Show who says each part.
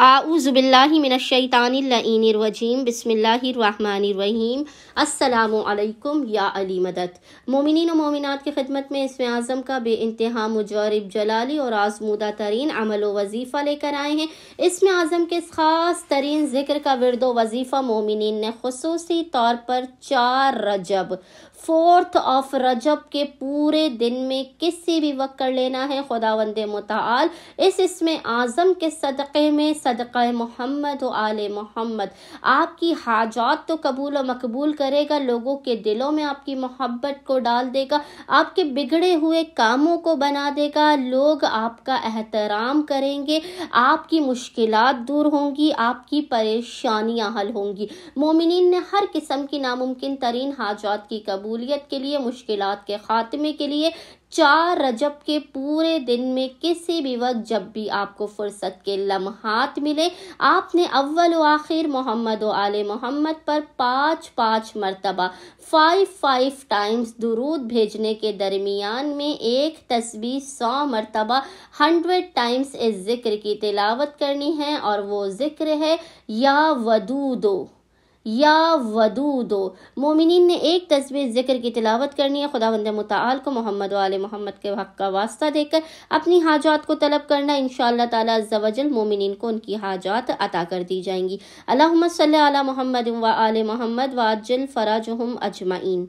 Speaker 1: اعوذ باللہ من الشیطان اللعین الرجیم بسم اللہ الرحمن الرحیم۔ السلام علیکم یا علی مدد۔ مومنین و مومنات کی خدمت میں اسم اعظم کا بے انتہا مجرب جلالی اور آزمودہ ترین عمل و وظیفہ لے کر آئے ہیں۔ اسم اعظم کے خاص ترین ذکر کا ورد و وظیفہ مومنین نے خصوصی طور پر 4 رجب 4 رجب کے پورے دن میں کسی بھی وقت کر لینا ہے۔ خداوند متعال اس اسم اعظم کے صدقے میں صدقہ محمد و آل محمد آپ کی حاجات تو قبول و مقبول کرے گا، لوگوں کے دلوں میں آپ کی محبت کو ڈال دے گا، آپ کے بگڑے ہوئے کاموں کو بنا دے گا، لوگ آپ کا احترام کریں گے، آپ کی مشکلات دور ہوں گی، آپ کی پریشانیاں حل ہوں گی۔ مومنین نے ہر قسم کی ناممکن ترین حاجات کی قبولیت کے لیے، مشکلات کے خاتمے کے لیے 4 رجب کے پورے دن میں کسی بھی وقت جب بھی آپ کو فرصت کے لمحات ملے، آپ نے اول و آخر محمد و آل محمد پر 5 مرتبہ 5 ٹائمز درود بھیجنے کے درمیان میں ایک تسبیح 100 مرتبہ 100 ٹائمز اس ذکر کی تلاوت کرنی ہے، اور وہ ذکر ہے یا ودودو یا ودودو۔ مومنین نے ایک تسبیح ذکر کی تلاوت کرنی ہے۔ خداوند متعال کو محمد و آل محمد کے حق کا واسطہ دے کر اپنی حاجات کو طلب کرنا، انشاءاللہ تعالی عز و جل مومنین کو ان کی حاجات عطا کر دی جائیں گی۔ اللہم صلی علی محمد و آل محمد وعجل فرجہم اجمعین۔